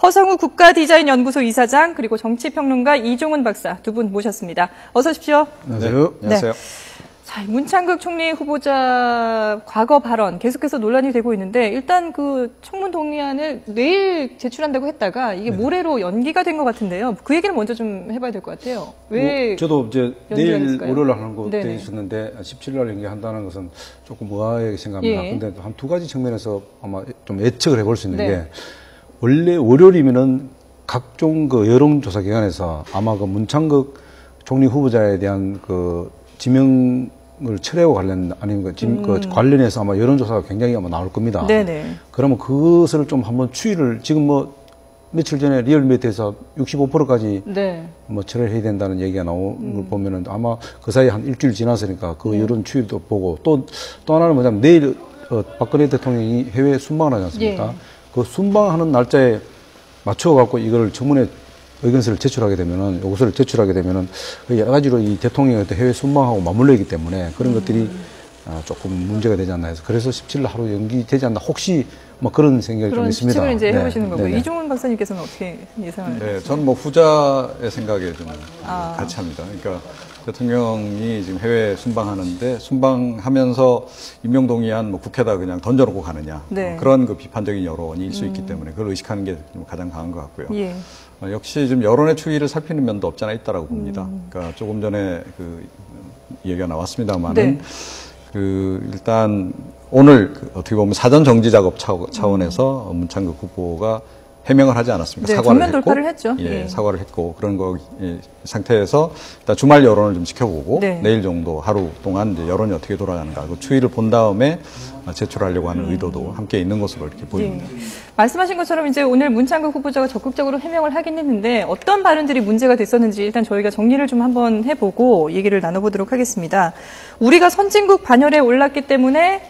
허성우 국가디자인연구소 이사장 그리고 정치평론가 이종훈 박사 두 분 모셨습니다. 어서 오십시오. 안녕하세요. 네. 안녕하세요. 자, 문창극 총리 후보자 과거 발언 계속해서 논란이 되고 있는데 일단 그 청문 동의안을 내일 제출한다고 했다가 이게 모레로 연기가 된 것 같은데요. 그 얘기를 먼저 좀 해봐야 될 것 같아요. 왜 저도 이제 내일 됐을까요? 월요일 하는 거 네네. 돼 있었는데 17일 날 연기한다는 것은 조금 의아하게 생각합니다. 예. 근데 한 두 가지 측면에서 아마 좀 예측을 해볼 수 있는 네. 게 원래 월요일이면은 각종 그 여론조사 기관에서 아마 그 문창극 총리 후보자에 대한 그 지명을 철회하고 관련 아니면 그 관련해서 아마 여론조사가 굉장히 아마 나올 겁니다. 네네. 그러면 그것을 좀 한번 추이를 지금 뭐 며칠 전에 리얼미터에서 65%까지 네. 뭐 철회해야 된다는 얘기가 나온 걸 보면은 아마 그 사이에 한 일주일 지났으니까 그 여론 추이도 보고 또 하나는 뭐냐면 내일 박근혜 대통령이 해외 순방을 하지 않습니까? 예. 그 순방하는 날짜에 맞춰갖고 이걸 청문회 의견서를 제출하게 되면은 요구서를 제출하게 되면은 여러 가지로 이 대통령의 해외 순방하고 맞물려 있기 때문에 그런 것들이 조금 문제가 되지 않나 해서 그래서 17일 하루 연기되지 않나 혹시 뭐 그런 생각이 좀 있습니다. 그런 이제 해보시는 네. 거고요. 네네. 이종훈 박사님께서는 어떻게 예상을? 네, 저는 뭐 후자의 생각에 좀 아. 같이 합니다. 그러니까 대통령이 지금 해외 순방하는데 순방하면서 임명동의안 뭐 국회에다 그냥 던져놓고 가느냐 네. 그런 그 비판적인 여론이 일 수 있기 때문에 그걸 의식하는 게 좀 가장 강한 것 같고요. 예. 역시 지금 여론의 추이를 살피는 면도 없지 않아 있다라고 봅니다. 그러니까 조금 전에 그 얘기가 나왔습니다만은 네. 그 일단 오늘 그 어떻게 보면 사전 정지 작업 차원에서 문창극 후보가 해명을 하지 않았습니까? 네, 사과를 전면 했고, 돌파를 했죠. 예, 예. 사과를 했고 그런 거 상태에서 일단 주말 여론을 좀 지켜보고 네. 내일 정도 하루 동안 이제 여론이 어떻게 돌아가는가 그 추이를 본 다음에 제출하려고 하는 의도도 함께 있는 것으로 이렇게 보입니다. 예. 말씀하신 것처럼 이제 오늘 문창극 후보자가 적극적으로 해명을 하긴 했는데 어떤 발언들이 문제가 됐었는지 일단 저희가 정리를 좀 한번 해보고 얘기를 나눠보도록 하겠습니다. 우리가 선진국 반열에 올랐기 때문에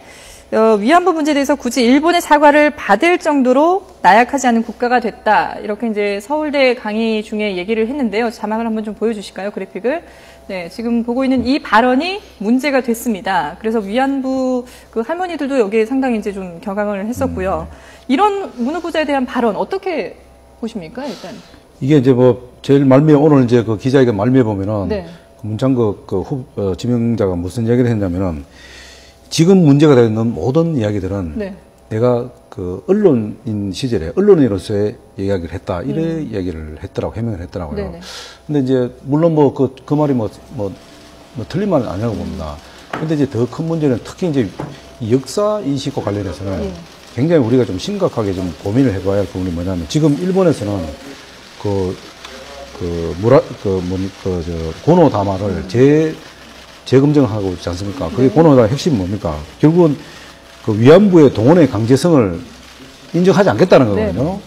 위안부 문제에 대해서 굳이 일본의 사과를 받을 정도로 나약하지 않은 국가가 됐다. 이렇게 이제 서울대 강의 중에 얘기를 했는데요. 자막을 한번 좀 보여주실까요? 그래픽을. 네, 지금 보고 있는 이 발언이 문제가 됐습니다. 그래서 위안부 그 할머니들도 여기에 상당히 이제 좀 격앙을 했었고요. 이런 문 후보자에 대한 발언 어떻게 보십니까, 일단? 이게 이제 뭐 제일 말미에 오늘 이제 그 기자회견 말미에 보면은 네. 문창극 그 지명자가 무슨 얘기를 했냐면은 지금 문제가 되는 모든 이야기들은 네. 내가 그 언론인 시절에 언론인으로서의 이야기를 했다 이래 이야기를 했더라고 해명을 했더라고요. 네네. 근데 이제 물론 뭐 그 말이 뭐 틀린 말은 아니라고 봅니다. 근데 이제 더 큰 문제는 특히 이제 역사 인식과 관련해서는 예. 굉장히 우리가 좀 심각하게 좀 고민을 해봐야 할 부분이 뭐냐면 지금 일본에서는 고노 다마를 재검증하고 있지 않습니까? 그게 고노다의 핵심이 뭡니까? 결국은 그 위안부의 동원의 강제성을 인정하지 않겠다는 거거든요.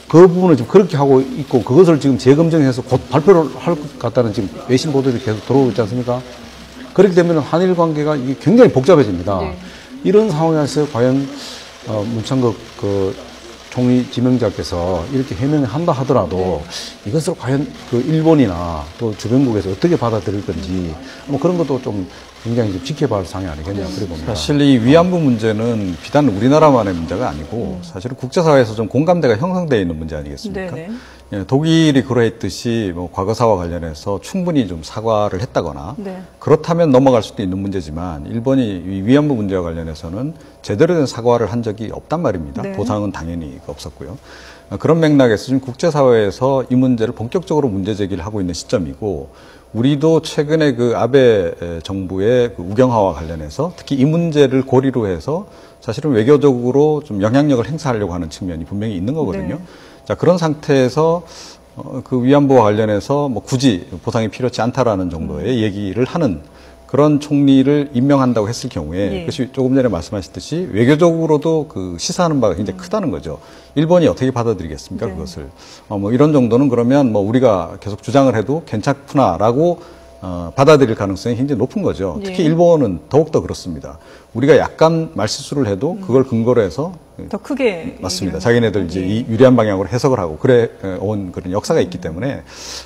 그 부분을 지금 그렇게 하고 있고 그것을 지금 재검증해서 곧 발표를 할 것 같다는 지금 외신 보도들이 계속 들어오고 있지 않습니까? 그렇게 되면 한일 관계가 이게 굉장히 복잡해집니다. 네. 이런 상황에서 과연 문창극 그 총리 지명자께서 이렇게 해명을 한다 하더라도 이것을 과연 그 일본이나 또 주변국에서 어떻게 받아들일 건지 뭐 그런 것도 좀 굉장히 좀 지켜봐야 할 상황이 아니겠냐 그래 봅니다. 사실 이 위안부 문제는 비단 우리나라만의 문제가 아니고 사실은 국제사회에서 좀 공감대가 형성되어 있는 문제 아니겠습니까? 네네. 예, 독일이 그러했듯이 뭐 과거사와 관련해서 충분히 좀 사과를 했다거나 네. 그렇다면 넘어갈 수도 있는 문제지만 일본이 이 위안부 문제와 관련해서는 제대로 된 사과를 한 적이 없단 말입니다. 네. 보상은 당연히 없었고요. 그런 맥락에서 지금 국제사회에서 이 문제를 본격적으로 문제 제기를 하고 있는 시점이고 우리도 최근에 그 아베 정부의 그 우경화와 관련해서 특히 이 문제를 고리로 해서 사실은 외교적으로 좀 영향력을 행사하려고 하는 측면이 분명히 있는 거거든요. 네. 자, 그런 상태에서 그 위안부와 관련해서 뭐 굳이 보상이 필요치 않다라는 정도의 얘기를 하는 그런 총리를 임명한다고 했을 경우에 예. 그것이 조금 전에 말씀하셨듯이 외교적으로도 그 시사하는 바가 굉장히 크다는 거죠. 일본이 어떻게 받아들이겠습니까, 네. 그것을. 뭐 이런 정도는 그러면 뭐 우리가 계속 주장을 해도 괜찮구나라고 받아들일 가능성이 굉장히 높은 거죠. 예. 특히 일본은 더욱더 그렇습니다. 우리가 약간 말실수를 해도 그걸 근거로 해서 더 크게. 맞습니다. 자기네들 이제 이 유리한 방향으로 해석을 하고 그래 온 그런 역사가 있기 때문에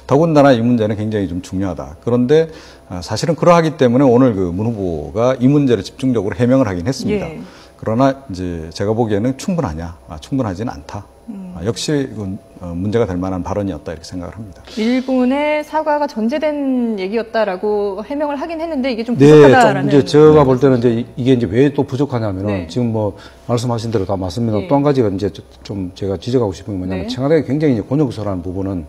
더군다나 이 문제는 굉장히 좀 중요하다. 그런데 사실은 그러하기 때문에 오늘 그 문 후보가 이 문제를 집중적으로 해명을 하긴 했습니다. 예. 그러나 이제 제가 보기에는 충분하냐? 충분하지는 않다. 역시 문제가 될 만한 발언이었다 이렇게 생각을 합니다. 일본의 사과가 전제된 얘기였다라고 해명을 하긴 했는데 이게 좀 부족하다라는. 네, 이제 제가 볼 때는 이제 이게 이제 왜 또 부족하냐면은 네. 지금 뭐 말씀하신 대로 다 맞습니다. 예. 또 한 가지가 이제 좀 제가 지적하고 싶은 게 뭐냐면 네. 청와대가 굉장히 이제 곤욕스러운 부분은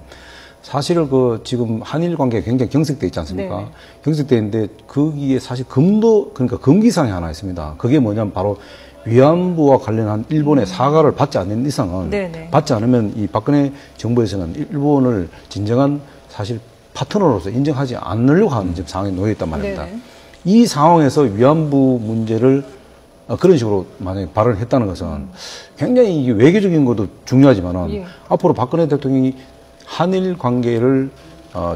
사실 그 지금 한일 관계가 굉장히 경색돼 있지 않습니까? 네. 경색돼 있는데 거기에 사실 그러니까 금기사항이 하나 있습니다. 그게 뭐냐면 바로 위안부와 관련한 일본의 사과를 받지 않는 이상은 네네. 받지 않으면 이 박근혜 정부에서는 일본을 진정한 사실 파트너로서 인정하지 않으려고 하는 지금 상황에 놓여 있단 말입니다. 네네. 이 상황에서 위안부 문제를 그런 식으로 만약에 발언을 했다는 것은 굉장히 이게 외교적인 것도 중요하지만은 예. 앞으로 박근혜 대통령이 한일 관계를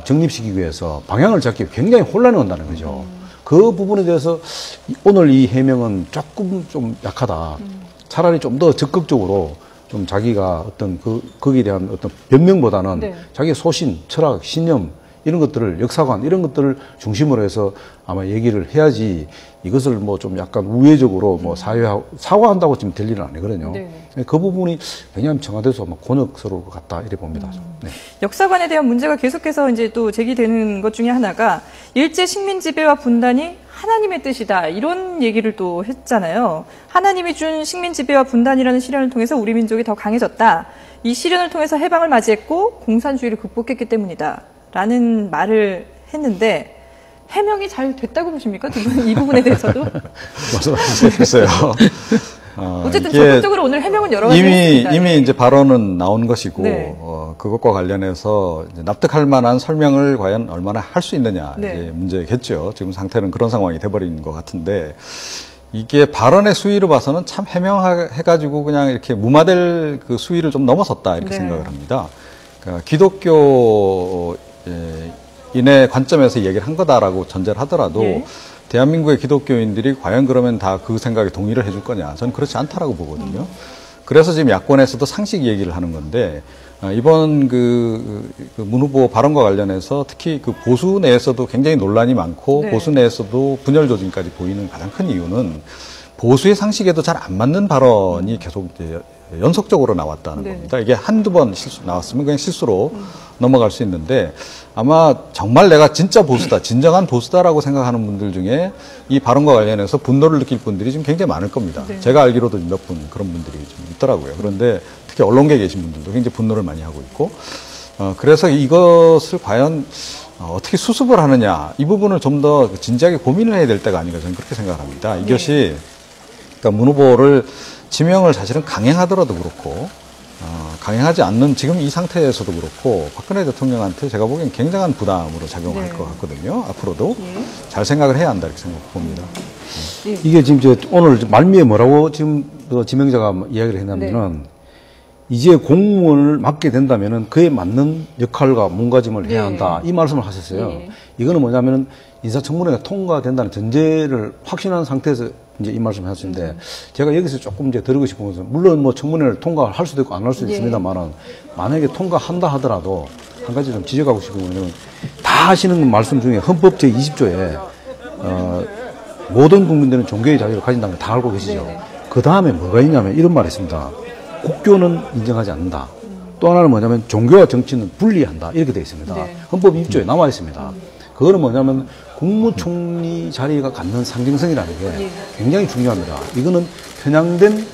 정립시키기 위해서 방향을 잡기 굉장히 혼란이 온다는 거죠. 그 부분에 대해서 오늘 이 해명은 조금 좀 약하다. 차라리 좀 더 적극적으로 좀 자기가 어떤 거기에 대한 어떤 변명보다는 네. 자기의 소신, 철학, 신념 이런 것들을 역사관 이런 것들을 중심으로 해서 아마 얘기를 해야지 이것을 뭐 좀 약간 우회적으로 뭐 사과한다고 지금 될 일은 아니거든요. 네. 그 부분이 왜냐하면 청와대에서 막 곤욕스러울 것 같다 이렇게 봅니다. 네. 역사관에 대한 문제가 계속해서 이제 또 제기되는 것 중에 하나가 일제 식민 지배와 분단이 하나님의 뜻이다 이런 얘기를 또 했잖아요. 하나님이 준 식민 지배와 분단이라는 시련을 통해서 우리 민족이 더 강해졌다. 이 시련을 통해서 해방을 맞이했고 공산주의를 극복했기 때문이다라는 말을 했는데 해명이 잘 됐다고 보십니까? 두 분 이 부분에 대해서도 글쎄요. 어쨌든 이게 적극적으로 오늘 해명은 여러 가지 했습니다. 이미 이제 발언은 나온 것이고 네. 그것과 관련해서 이제 납득할 만한 설명을 과연 얼마나 할 수 있느냐 네. 이제 문제겠죠. 지금 상태는 그런 상황이 돼버린 것 같은데 이게 발언의 수위로 봐서는 참 해명해가지고 그냥 이렇게 무마될 그 수위를 좀 넘어섰다 이렇게 네. 생각을 합니다. 그러니까 기독교 인의 관점에서 얘기를 한 거다라고 전제를 하더라도 예. 대한민국의 기독교인들이 과연 그러면 다 그 생각에 동의를 해줄 거냐? 저는 그렇지 않다라고 보거든요. 그래서 지금 야권에서도 상식 얘기를 하는 건데 이번 문 후보 발언과 관련해서 특히 그 보수 내에서도 굉장히 논란이 많고 네. 보수 내에서도 분열 조짐까지 보이는 가장 큰 이유는 보수의 상식에도 잘 안 맞는 발언이 계속 이제 연속적으로 나왔다는 네. 겁니다. 이게 한두 번 나왔으면 그냥 실수로 넘어갈 수 있는데 아마 정말 내가 진짜 보수다, 진정한 보수다라고 생각하는 분들 중에 이 발언과 관련해서 분노를 느낄 분들이 지금 굉장히 많을 겁니다. 네. 제가 알기로도 몇 분 그런 분들이 좀 있더라고요. 그런데 특히 언론계에 계신 분들도 굉장히 분노를 많이 하고 있고 그래서 이것을 과연 어떻게 수습을 하느냐 이 부분을 좀 더 진지하게 고민을 해야 될 때가 아닌가 저는 그렇게 생각을 합니다. 이것이 그러니까 문 후보를 지명을 사실은 강행하더라도 그렇고 강행하지 않는 지금 이 상태에서도 그렇고 박근혜 대통령한테 제가 보기엔 굉장한 부담으로 작용할 네. 것 같거든요. 앞으로도 예. 잘 생각을 해야 한다 이렇게 봅니다. 이게 지금 오늘 말미에 뭐라고 지금 지명자가 이야기를 했냐면은 네. 이제 공무원을 맡게 된다면은 그에 맞는 역할과 몸가짐을 해야 네. 한다. 이 말씀을 하셨어요. 네. 이거는 뭐냐면은 인사청문회가 통과된다는 전제를 확신한 상태에서 이제 이 말씀을 하셨는데 제가 여기서 조금 이제 드리고 싶은 것은 물론 뭐 청문회를 통과할 수도 있고 안 할 수도 네. 있습니다만은 만약에 통과한다 하더라도 한 가지 좀 지적하고 싶은 거는 다 하시는 말씀 중에 헌법 제20조에 모든 국민들은 종교의 자유를 가진다는 걸 다 알고 계시죠. 네네. 그 다음에 뭐가 있냐면 이런 말이 있습니다. 국교는 인정하지 않는다. 또 하나는 뭐냐면 종교와 정치는 분리한다. 이렇게 되어 있습니다. 네. 헌법 2조에 나와 있습니다. 그거는 뭐냐면 국무총리 자리가 갖는 상징성이라는 게 예. 굉장히 중요합니다. 이거는 편향된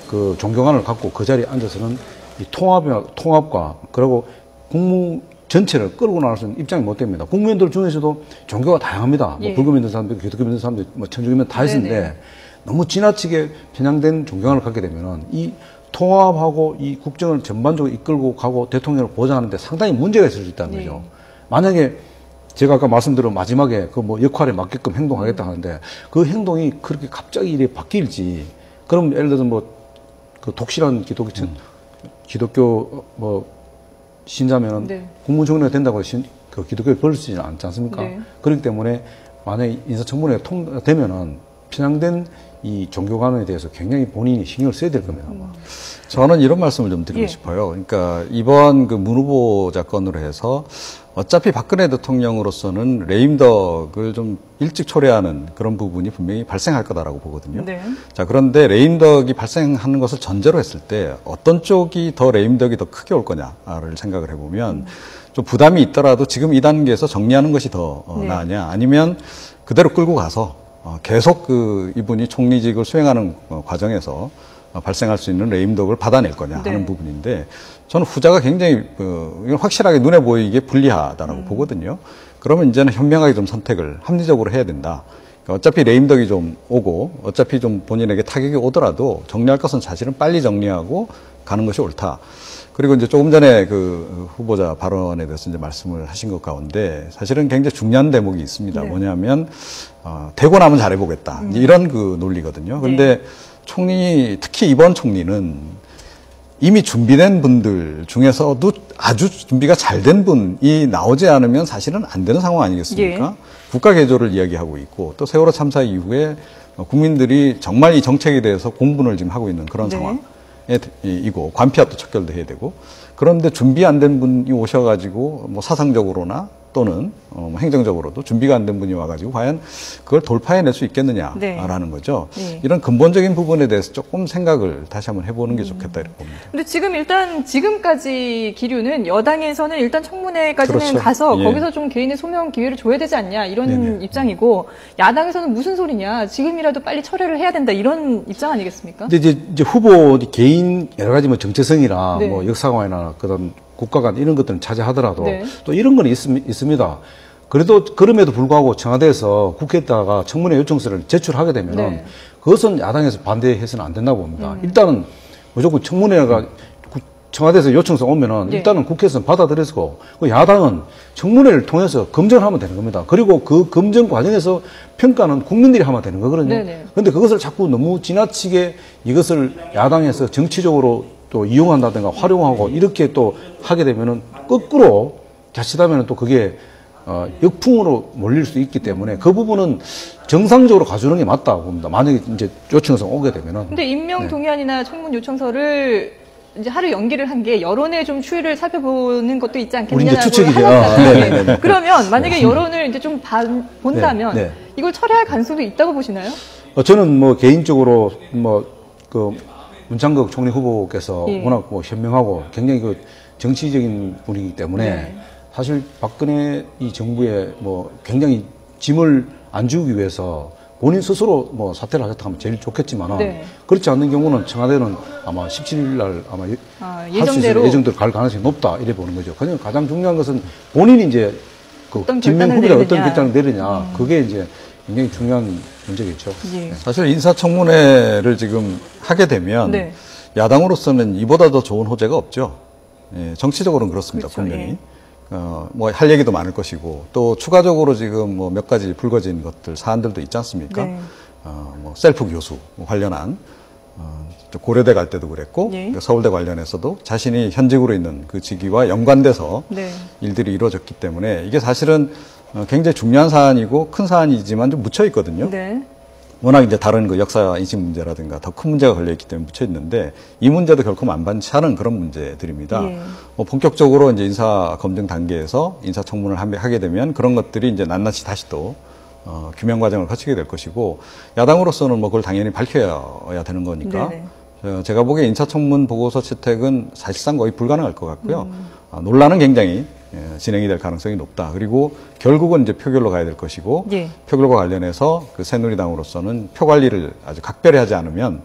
그 존경관을 갖고 그 자리에 앉아서는 이 통합과 그리고 국무 전체를 끌고 나갈 수 있는 입장이 못 됩니다. 국민들 중에서도 종교가 다양합니다. 예. 뭐 불교 믿는 사람도 있고 기독교 믿는 사람도 있고 뭐 천주교 믿는 다 있는데 네네. 너무 지나치게 편향된 존경을 갖게 되면은 이 통합하고 이 국정을 전반적으로 이끌고 가고 대통령을 보장하는데 상당히 문제가 있을 수 있다는 네. 거죠. 만약에 제가 아까 말씀드린 마지막에 그 뭐 역할에 맞게끔 행동하겠다 하는데 그 행동이 그렇게 갑자기 이래 바뀔지 그럼 예를 들어서 뭐 그 독실한 기독교 뭐 신자면은 네. 국무총리가 된다고 그 기독교에 벌 수 있지 않지 않습니까? 네. 그렇기 때문에 만약에 인사청문회가 통과되면은 편향된 이 종교관에 대해서 굉장히 본인이 신경을 써야 될 겁니다. 아마. 저는 이런 말씀을 좀 드리고 예. 싶어요. 그러니까 이번 그 문 후보자 건으로 해서 어차피 박근혜 대통령으로서는 레임덕을 좀 일찍 초래하는 그런 부분이 분명히 발생할 거다라고 보거든요. 네. 자, 그런데 레임덕이 발생하는 것을 전제로 했을 때 어떤 쪽이 더 레임덕이 더 크게 올 거냐를 생각을 해보면 좀 부담이 있더라도 지금 이 단계에서 정리하는 것이 더 네. 나으냐, 아니면 그대로 끌고 가서 계속 이분이 총리직을 수행하는 과정에서 발생할 수 있는 레임덕을 받아낼 거냐 하는 네. 부분인데, 저는 후자가 굉장히 이건 확실하게 눈에 보이게 불리하다라고 보거든요. 그러면 이제는 현명하게 좀 선택을 합리적으로 해야 된다. 그러니까 어차피 레임덕이 좀 오고 어차피 좀 본인에게 타격이 오더라도 정리할 것은 사실은 빨리 정리하고 가는 것이 옳다. 그리고 이제 조금 전에 그 후보자 발언에 대해서 이제 말씀을 하신 것 가운데 사실은 굉장히 중요한 대목이 있습니다. 네. 뭐냐면 되고 나면 잘해보겠다. 이제 이런 그 논리거든요. 근데 총리, 특히 이번 총리는 이미 준비된 분들 중에서도 아주 준비가 잘 된 분이 나오지 않으면 사실은 안 되는 상황 아니겠습니까? 예. 국가 개조를 이야기하고 있고 또 세월호 참사 이후에 국민들이 정말 이 정책에 대해서 공분을 지금 하고 있는 그런 네. 상황이고 관피압도 척결도 해야 되고, 그런데 준비 안 된 분이 오셔가지고 뭐 사상적으로나 또는 행정적으로도 준비가 안 된 분이 와가지고 과연 그걸 돌파해낼 수 있겠느냐라는 네. 거죠. 네. 이런 근본적인 부분에 대해서 조금 생각을 다시 한번 해보는 게 좋겠다 이렇게 봅니다. 근데 지금 일단 지금까지 기류는 여당에서는 일단 청문회까지는 그렇죠. 가서 예. 거기서 좀 개인의 소명 기회를 줘야 되지 않냐 이런 네네. 입장이고, 야당에서는 무슨 소리냐 지금이라도 빨리 철회를 해야 된다 이런 입장 아니겠습니까? 근데 이제 후보 개인 여러 가지 뭐 정체성이나 네. 뭐 역사관이나 그런 국가관 이런 것들은 차지하더라도 네. 또 이런 건 있습니다. 그래도 그럼에도 불구하고 청와대에서 국회에다가 청문회 요청서를 제출하게 되면은 네. 그것은 야당에서 반대해서는 안 된다고 봅니다. 일단은 무조건 청문회가 청와대에서 요청서 오면은 네. 일단은 국회에서는 받아들여서 그 야당은 청문회를 통해서 검증을 하면 되는 겁니다. 그리고 그 검증 과정에서 평가는 국민들이 하면 되는 거거든요. 네네. 그런데 그것을 자꾸 너무 지나치게 이것을 야당에서 정치적으로 또 이용한다든가 활용하고 이렇게 또 하게 되면은 거꾸로 자칫하면은 또 그게 역풍으로 몰릴 수 있기 때문에 그 부분은 정상적으로 가주는 게 맞다고 봅니다. 만약에 이제 요청서 오게 되면은. 근데 임명 동의안이나 청문 요청서를 이제 하루 연기를 한 게 여론의 좀 추이를 살펴보는 것도 있지 우리 이제 않겠냐고 추측이죠. 하셨잖아요. 그러면 만약에 여론을 이제 좀 본다면 네, 네. 이걸 철회할 가능성도 있다고 보시나요? 저는 뭐 개인적으로 그 문창극 총리 후보께서 예. 워낙 뭐 현명하고 굉장히 그 정치적인 분이기 때문에 네. 사실 박근혜 이 정부에 뭐 굉장히 짐을 안 주기 위해서 본인 스스로 뭐 사퇴를 하셨다 하면 제일 좋겠지만은 네. 그렇지 않는 경우는 청와대는 아마 17일 날 아마 예정대로 예정대로 갈 가능성이 높다 이래 보는 거죠. 그냥 가장 중요한 것은 본인이 이제 그 어떤 진명 결단을 후보자 어떤 내리느냐. 결단을 내리냐 그게 이제 굉장히 중요한 문제겠죠. 예. 사실 인사청문회를 지금 하게 되면 네. 야당으로서는 이보다 더 좋은 호재가 없죠. 예, 정치적으로는 그렇습니다. 그렇죠, 분명히. 예. 뭐 할 얘기도 많을 것이고 또 추가적으로 지금 뭐 몇 가지 불거진 것들 사안들도 있지 않습니까? 네. 뭐 셀프 교수 관련한 고려대 갈 때도 그랬고 예. 서울대 관련해서도 자신이 현직으로 있는 그 직위와 연관돼서 네. 일들이 이루어졌기 때문에 이게 사실은 굉장히 중요한 사안이고 큰 사안이지만 좀 묻혀 있거든요. 네. 워낙 이제 다른 그 역사 인식 문제라든가 더 큰 문제가 걸려있기 때문에 묻혀 있는데 이 문제도 결코 만반치 않은 그런 문제들입니다. 예. 뭐 본격적으로 이제 인사 검증 단계에서 인사청문을 하게 되면 그런 것들이 이제 낱낱이 다시 또 규명 과정을 거치게 될 것이고, 야당으로서는 뭐 그걸 당연히 밝혀야 되는 거니까 제가 보기에 인사청문 보고서 채택은 사실상 거의 불가능할 것 같고요. 논란은 굉장히 진행이 될 가능성이 높다. 그리고 결국은 이제 표결로 가야 될 것이고, 예. 표결과 관련해서 그 새누리당으로서는 표 관리를 아주 각별히 하지 않으면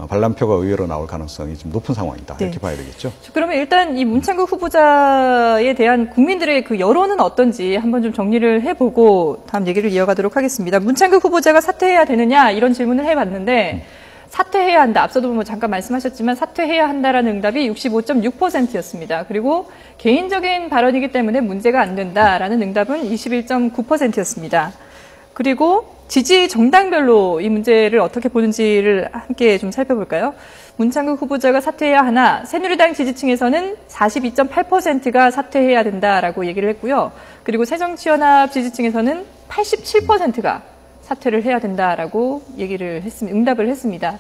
반란표가 의외로 나올 가능성이 좀 높은 상황이다. 네. 이렇게 봐야 되겠죠. 그러면 일단 이 문창극 후보자에 대한 국민들의 그 여론은 어떤지 한번 좀 정리를 해보고 다음 얘기를 이어가도록 하겠습니다. 문창극 후보자가 사퇴해야 되느냐 이런 질문을 해봤는데 사퇴해야 한다. 앞서도 뭐 잠깐 말씀하셨지만 사퇴해야 한다라는 응답이 65.6%였습니다. 그리고 개인적인 발언이기 때문에 문제가 안 된다라는 응답은 21.9%였습니다. 그리고 지지 정당별로 이 문제를 어떻게 보는지를 함께 좀 살펴볼까요? 문창극 후보자가 사퇴해야 하나, 새누리당 지지층에서는 42.8%가 사퇴해야 된다라고 얘기를 했고요. 그리고 새정치연합 지지층에서는 87%가 사퇴를 해야 된다라고 얘기를 했습니다. 응답을 했습니다.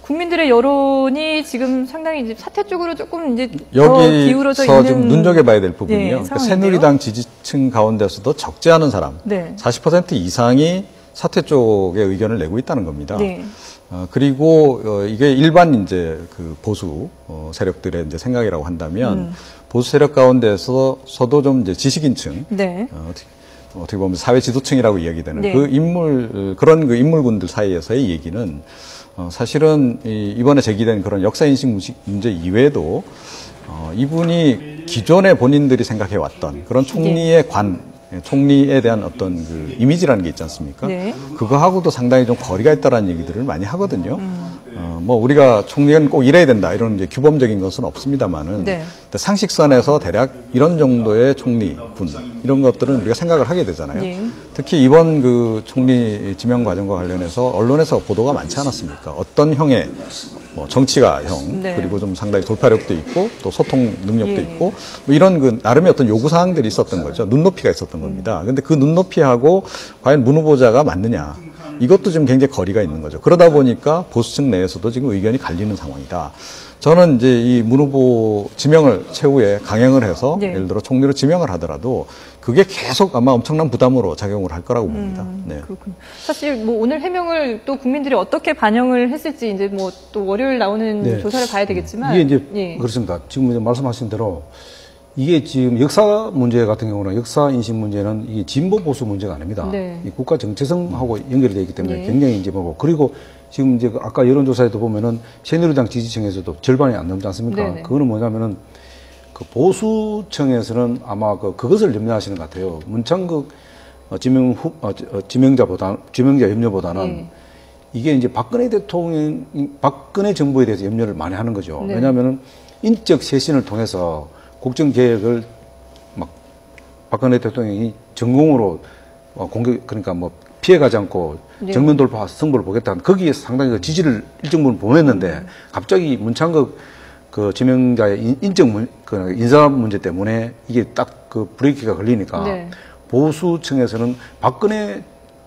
국민들의 여론이 지금 상당히 이제 사퇴 쪽으로 조금 이제 더 기울어져 있는 여기서 좀 눈여겨봐야 될 부분이요. 네, 그러니까 새누리당 지지층 가운데서도 적지 않은 사람, 네. 40% 이상이 사퇴 쪽에 의견을 내고 있다는 겁니다. 네. 그리고 이게 일반 이제 그 보수 세력들의 이제 생각이라고 한다면 보수 세력 가운데서도 좀 이제 지식인층, 네. 어떻게 보면 사회 지도층이라고 이야기되는 네. 그 그런 그 인물군들 사이에서의 얘기는 사실은 이번에 제기된 그런 역사인식 문제 이외에도 이분이 기존에 본인들이 생각해왔던 그런 총리의 총리에 대한 어떤 그 이미지라는 게 있지 않습니까? 네. 그거하고도 상당히 좀 거리가 있다라는 얘기들을 많이 하거든요. 뭐 우리가 총리는 꼭 이래야 된다 이런 이제 규범적인 것은 없습니다만은 네. 상식선에서 대략 이런 정도의 총리군 이런 것들은 우리가 생각을 하게 되잖아요. 네. 특히 이번 그 총리 지명 과정과 관련해서 언론에서 보도가 많지 않았습니까? 어떤 형의 뭐 정치가형 네. 그리고 좀 상당히 돌파력도 있고 또 소통 능력도 예. 있고 뭐 이런 그 나름의 어떤 요구 사항들이 있었던 거죠. 눈높이가 있었던 겁니다. 근데 그 눈높이하고 과연 문 후보자가 맞느냐? 이것도 지금 굉장히 거리가 있는 거죠. 그러다 보니까 보수층 내에서도 지금 의견이 갈리는 상황이다. 저는 이제 이 문 후보 지명을 최후에 강행을 해서 네. 예를 들어 총리로 지명을 하더라도 그게 계속 아마 엄청난 부담으로 작용을 할 거라고 봅니다. 네. 그렇군요. 사실 뭐 오늘 해명을 또 국민들이 어떻게 반영을 했을지 이제 뭐 또 월요일 나오는 네. 조사를 봐야 되겠지만 이게 이제 예. 그렇습니다. 지금 이제 말씀하신 대로 이게 지금 역사 문제 같은 경우는 역사 인식 문제는 이게 진보 보수 문제가 아닙니다. 네. 이 국가 정체성하고 연결이 되어 있기 때문에 네. 굉장히 이제 뭐고 그리고 지금 이제 아까 여론조사에도 보면은 새누리당 지지층에서도 절반이 안 넘지 않습니까? 네네. 그거는 뭐냐면은 그 보수층에서는 아마 그것을 염려하시는 것 같아요. 문창극 지명자 염려보다는 네. 이게 이제 박근혜 정부에 대해서 염려를 많이 하는 거죠. 네. 왜냐하면은 인적 쇄신을 통해서 국정 개혁을 막 박근혜 대통령이 전공으로 그러니까 뭐 피해가지 않고 네. 정면 돌파 승부를 보겠다는 거기에 상당히 그 지지를 일정 부분 보냈는데 갑자기 문창극 그 지명자의 그 인사 문제 때문에 이게 딱 그 브레이크가 걸리니까 네. 보수층에서는 박근혜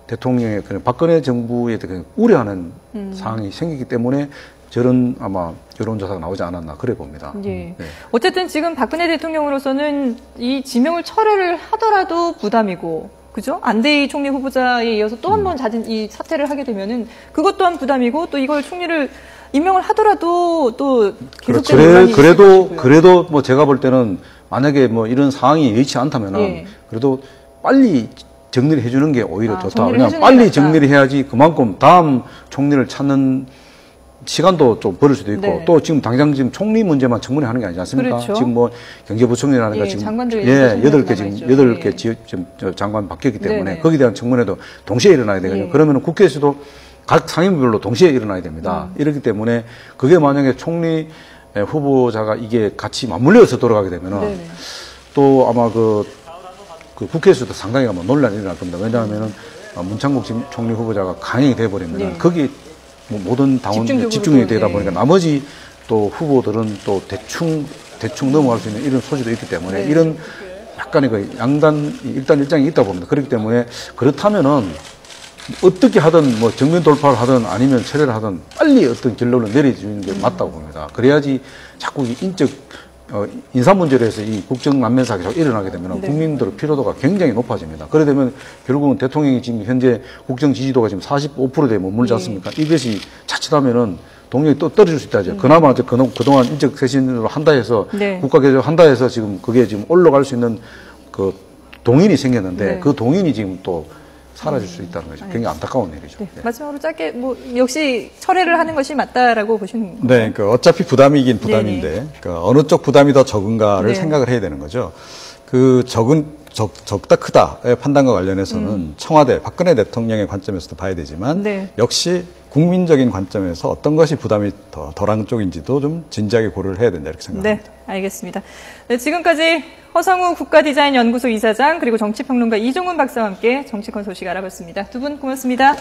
대통령의 박근혜 정부에 대해 우려하는 상황이 생기기 때문에 저런 아마 여론조사가 나오지 않았나 그래 봅니다. 예. 네. 어쨌든 지금 박근혜 대통령으로서는 이 지명을 철회를 하더라도 부담이고, 그죠? 안대희 총리 후보자에 이어서 또 한 번 이 사퇴를 하게 되면은 그것 또한 부담이고, 또 이걸 총리를 임명을 하더라도 또 계속적인 논란이 있을 것이고요. 그래도 뭐 제가 볼 때는 만약에 뭐 이런 상황이 여의치 않다면은 예. 그래도 빨리 정리를 해주는 게 오히려 좋다. 정리를 왜냐하면 해주는 게 빨리 낫다. 정리를 해야지 그만큼 다음 총리를 찾는 시간도 좀 벌을 수도 있고 네. 또 지금 당장 지금 총리 문제만 청문회 하는 게 아니지 않습니까? 그렇죠. 지금 뭐 경제부총리라든가 예, 지금 장관들이 8개 지금 남아있죠. 8개 예. 지금 장관 바뀌었기 때문에 네네. 거기에 대한 청문회도 동시에 일어나야 되거든요. 예. 그러면은 국회에서도 각 상임위별로 동시에 일어나야 됩니다. 이렇기 때문에 그게 만약에 총리 후보자가 이게 같이 맞물려서 돌아가게 되면은 네네. 또 아마 그 국회에서도 상당히 아마 논란이 일어날 겁니다. 왜냐하면은 문창국 총리 후보자가 강행이 돼버리면 네. 거기에 뭐 모든 당원 집중적으로 집중이 또, 되다 네. 보니까 나머지 또 후보들은 또 대충 넘어갈 수 있는 이런 소지도 있기 때문에 네. 이런 약간의 그 양단 일장이 있다 봅니다. 그렇기 때문에 그렇다면은 어떻게 하든 뭐 정면 돌파를 하든 아니면 철회를 하든 빨리 어떤 결론을 내려주는 게 맞다고 봅니다. 그래야지 자꾸 이 인사 문제로 해서 이 국정 안면사가 자꾸 일어나게 되면 네. 국민들의 피로도가 굉장히 높아집니다. 그래 되면 결국은 대통령이 지금 현재 국정 지지도가 지금 45%대에 머물지 않습니까? 이것이 자칫하면은 동력이 또 떨어질 수 있다죠. 그나마 그동안 인적 쇄신으로 한다 해서 네. 국가 개혁 한다 해서 지금 그게 지금 올라갈 수 있는 그 동인이 생겼는데 네. 그 동인이 지금 또 사라질 수 있다는 거죠. 굉장히 안타까운 일이죠. 네. 네. 마지막으로 짧게 뭐 역시 철회를 하는 것이 맞다라고 보시는 건가요? 네, 그러니까 어차피 부담이긴 부담인데, 그러니까 어느 쪽 부담이 더 적은가를 네. 생각을 해야 되는 거죠. 그 적다 크다의 판단과 관련해서는 청와대 박근혜 대통령의 관점에서도 봐야 되지만 네. 역시 국민적인 관점에서 어떤 것이 부담이 더 덜한 쪽인지도 좀 진지하게 고려를 해야 된다 이렇게 생각합니다. 네, 알겠습니다. 네, 지금까지 허성우 국가디자인연구소 이사장 그리고 정치평론가 이종훈 박사와 함께 정치권 소식 알아봤습니다. 두 분 고맙습니다.